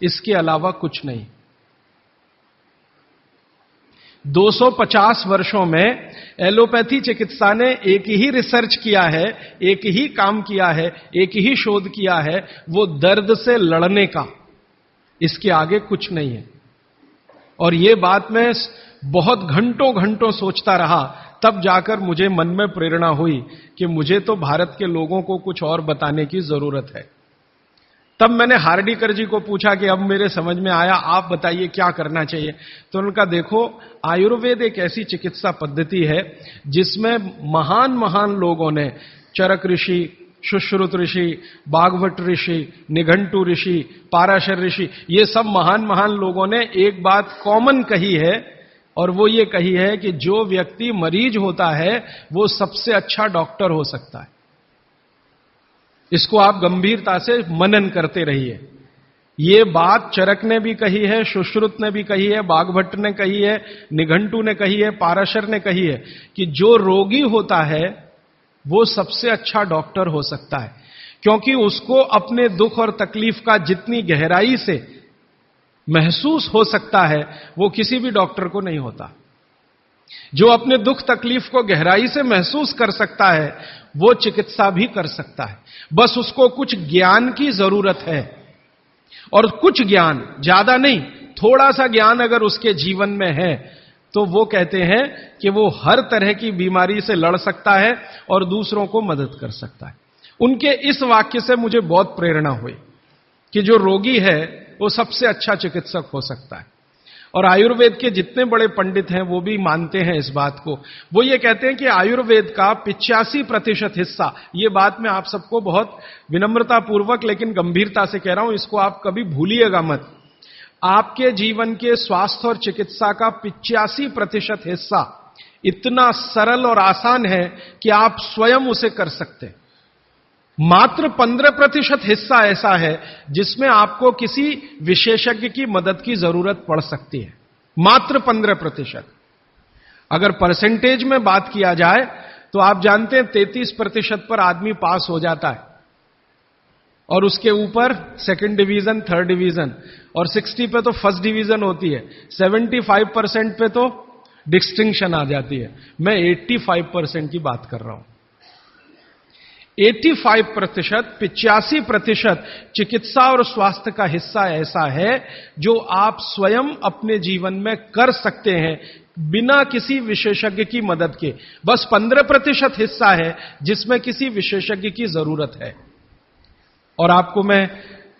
इसके अलावा कुछ नहीं। 250 वर्षों में एलोपैथी चिकित्सा ने एक ही रिसर्च किया है, एक ही काम किया है, एक ही शोध किया है, वो दर्द से लड़ने का। इसके आगे कुछ नहीं है। और ये बात मैं बहुत घंटों घंटों सोचता रहा, तब जाकर मुझे मन में प्रेरणा हुई कि मुझे तो भारत के लोगों को कुछ और बताने की जरूरत है। तब मैंने हार्डीकर जी को पूछा कि अब मेरे समझ में आया, आप बताइए क्या करना चाहिए। तो उनका देखो, आयुर्वेद एक ऐसी चिकित्सा पद्धति है जिसमें महान महान लोगों ने, चरक ऋषि, सुश्रुत ऋषि, बागभट्ट ऋषि, निघंटु ऋषि, पाराशर ऋषि, ये सब महान महान लोगों ने एक बात कॉमन कही है, और वो ये कही है कि जो व्यक्ति मरीज होता है वो सबसे अच्छा डॉक्टर हो सकता है। इसको आप गंभीरता से मनन करते रहिए। ये बात चरक ने भी कही है, सुश्रुत ने भी कही है, बागभट्ट ने कही है, निघंटु ने कही है, पाराशर ने कही है कि जो रोगी होता है वो सबसे अच्छा डॉक्टर हो सकता है, क्योंकि उसको अपने दुख और तकलीफ का जितनी गहराई से महसूस हो सकता है वो किसी भी डॉक्टर को नहीं होता। जो अपने दुख तकलीफ को गहराई से महसूस कर सकता है वो चिकित्सा भी कर सकता है, बस उसको कुछ ज्ञान की जरूरत है। और कुछ ज्ञान, ज्यादा नहीं, थोड़ा सा ज्ञान अगर उसके जीवन में है तो वो कहते हैं कि वो हर तरह की बीमारी से लड़ सकता है और दूसरों को मदद कर सकता है। उनके इस वाक्य से मुझे बहुत प्रेरणा हुई कि जो रोगी है वो सबसे अच्छा चिकित्सक हो सकता है। और आयुर्वेद के जितने बड़े पंडित हैं वो भी मानते हैं इस बात को। वो ये कहते हैं कि आयुर्वेद का 85% हिस्सा, ये बात मैं आप सबको बहुत विनम्रता पूर्वक लेकिन गंभीरता से कह रहा हूं, इसको आप कभी भूलिएगा मत। आपके जीवन के स्वास्थ्य और चिकित्सा का 85% हिस्सा इतना सरल और आसान है कि आप स्वयं उसे कर सकते हैं। मात्र 15% हिस्सा ऐसा है जिसमें आपको किसी विशेषज्ञ की मदद की जरूरत पड़ सकती है। मात्र 15%। अगर परसेंटेज में बात किया जाए तो आप जानते हैं 33% पर आदमी पास हो जाता है, और उसके ऊपर सेकंड डिवीजन, थर्ड डिवीजन, और 60 पे तो फर्स्ट डिवीजन होती है, 75% पे तो डिस्टिंक्शन आ जाती है। मैं 85% की बात कर रहा हूं। 85%, 85% चिकित्सा और स्वास्थ्य का हिस्सा ऐसा है जो आप स्वयं अपने जीवन में कर सकते हैं बिना किसी विशेषज्ञ की मदद के। बस 15% हिस्सा है जिसमें किसी विशेषज्ञ की जरूरत है। और आपको मैं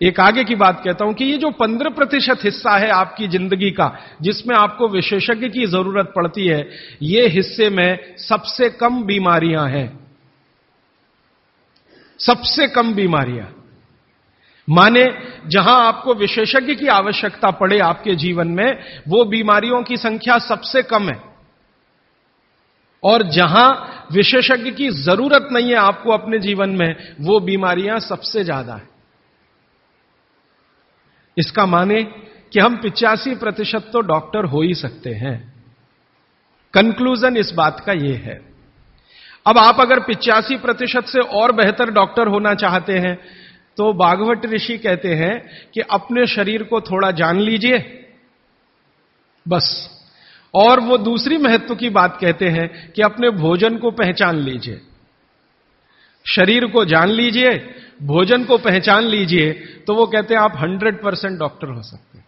एक आगे की बात कहता हूं कि ये जो 15% हिस्सा है आपकी जिंदगी का जिसमें आपको विशेषज्ञ की जरूरत पड़ती है, ये हिस्से में सबसे कम बीमारियां हैं। सबसे कम बीमारियां, माने जहां आपको विशेषज्ञ की आवश्यकता पड़े आपके जीवन में, वो बीमारियों की संख्या सबसे कम है। और जहां विशेषज्ञ की जरूरत नहीं है आपको अपने जीवन में, वो बीमारियां सबसे ज्यादा है। इसका माने कि हम 85% तो डॉक्टर हो ही सकते हैं। कंक्लूजन इस बात का यह है। अब आप अगर 85% से और बेहतर डॉक्टर होना चाहते हैं तो बागभट्ट ऋषि कहते हैं कि अपने शरीर को थोड़ा जान लीजिए, बस। और वो दूसरी महत्व की बात कहते हैं कि अपने भोजन को पहचान लीजिए। शरीर को जान लीजिए, भोजन को पहचान लीजिए, तो वो कहते हैं आप 100% डॉक्टर हो सकते हैं।